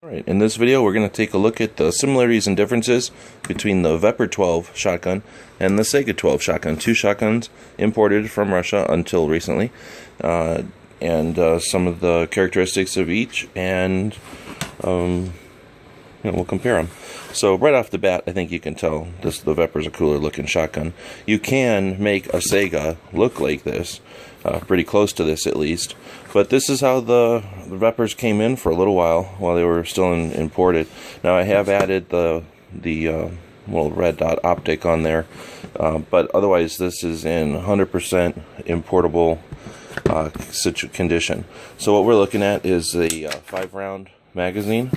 Alright, in this video we're going to take a look at the similarities and differences between the Vepr 12 shotgun and the Saiga 12 shotgun. Two shotguns imported from Russia until recently, and some of the characteristics of each, and we'll compare them. So right off the bat, I think you can tell the Vepr is a cooler looking shotgun. You can make a Saiga look like this, pretty close to this at least, but this is how the Veprs came in for a little while they were still imported. Now I have added the little red dot optic on there, but otherwise this is in 100% importable condition. So what we're looking at is a 5-round magazine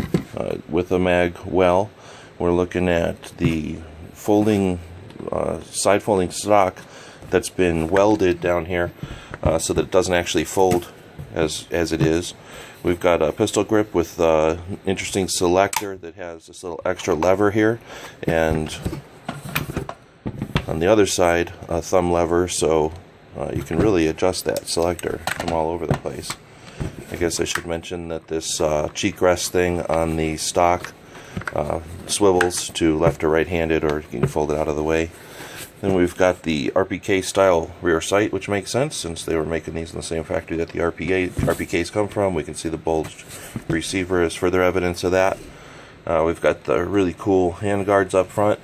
with a mag well. We're looking at the folding side folding stock that's been welded down here so that it doesn't actually fold as it is. We've got a pistol grip with interesting selector that has this little extra lever here, and on the other side a thumb lever, so you can really adjust that selector from all over the place. I guess I should mention that this cheek rest thing on the stock swivels to left or right handed, or you can fold it out of the way. Then we've got the RPK style rear sight, which makes sense since they were making these in the same factory that the RPKs come from. We can see the bulged receiver as further evidence of that. We've got the really cool handguards up front.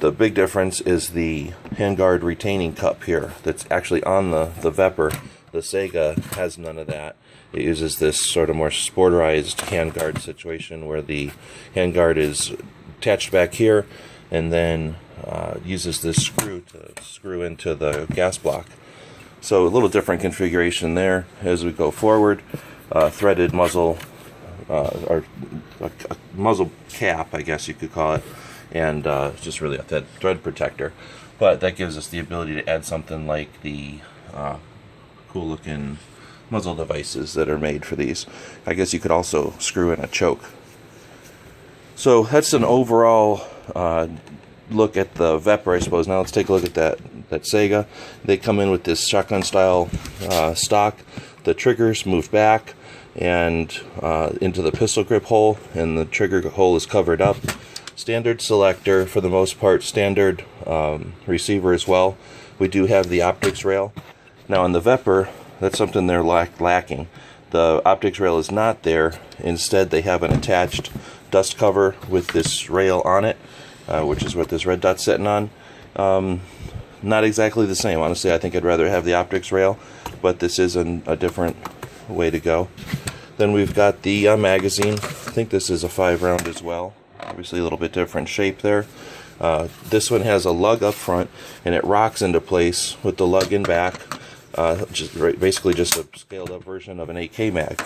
The big difference is the handguard retaining cup here that's actually on the Vepr. The Saiga has none of that. It uses this sort of more sporterized handguard situation where the handguard is attached back here and then uses this screw to screw into the gas block. So a little different configuration there. As we go forward, threaded muzzle, or a muzzle cap, I guess you could call it, and just really a thread protector. But that gives us the ability to add something like the cool looking muzzle devices that are made for these. I guess you could also screw in a choke. So that's an overall look at the Vepr, I suppose. Now let's take a look at that Saiga. They come in with this shotgun style stock. The triggers move back and into the pistol grip hole, and the trigger hole is covered up. Standard selector for the most part, standard receiver as well. We do have the optics rail. Now on the Vepr, that's something they're lacking. The optics rail is not there. Instead, they have an attached dust cover with this rail on it, which is what this red dot's sitting on. Not exactly the same. Honestly, I think I'd rather have the optics rail, but this is a different way to go. Then we've got the magazine. I think this is a 5-round as well. Obviously a little bit different shape there. This one has a lug up front, and it rocks into place with the lug in back. Basically just a scaled up version of an AK mag.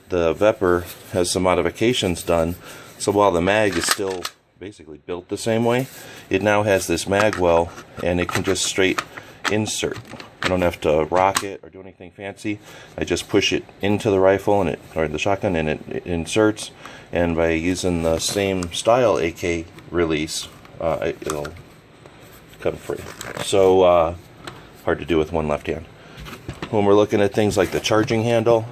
The Vepr has some modifications done, so while the mag is still basically built the same way, it now has this mag well, and it can just straight insert. I don't have to rock it or do anything fancy. I just push it into the rifle and or the shotgun, and it inserts, and by using the same style AK release, it'll come free. So hard to do with one left hand. When we're looking at things like the charging handle,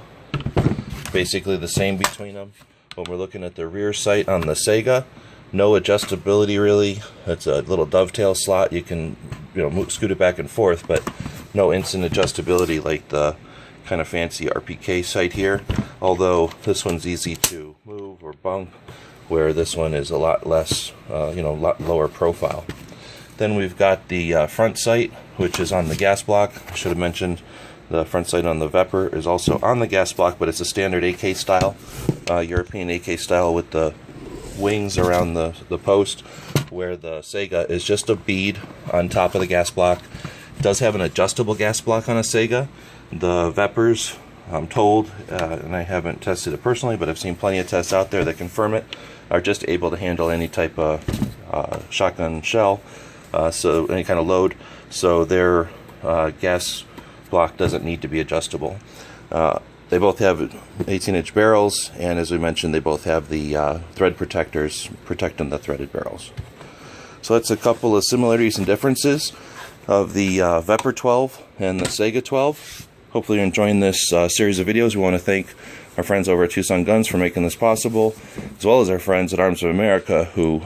basically the same between them. When we're looking at the rear sight on the Saiga, no adjustability really. It's a little dovetail slot. You can scoot it back and forth, but no instant adjustability like the kind of fancy RPK sight here. Although this one's easy to move or bump, where this one is a lot less, lot lower profile. Then we've got the front sight, which is on the gas block. I should have mentioned the front sight on the Vepr is also on the gas block, but it's a standard AK style, European AK style with the wings around the post, where the Saiga is just a bead on top of the gas block. It does have an adjustable gas block on a Saiga. The Veprs, I'm told, and I haven't tested it personally, but I've seen plenty of tests out there that confirm it, are just able to handle any type of shotgun shell, so any kind of load, so their gas block doesn't need to be adjustable. They both have 18-inch barrels, and as we mentioned, they both have the thread protectors protecting the threaded barrels. So that's a couple of similarities and differences of the Vepr 12 and the Saiga 12. Hopefully you're enjoying this series of videos. We want to thank our friends over at Tucson Guns for making this possible, as well as our friends at Arms of America who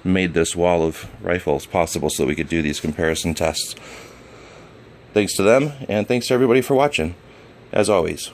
made this wall of rifles possible so that we could do these comparison tests. Thanks to them, and thanks to everybody for watching. As always,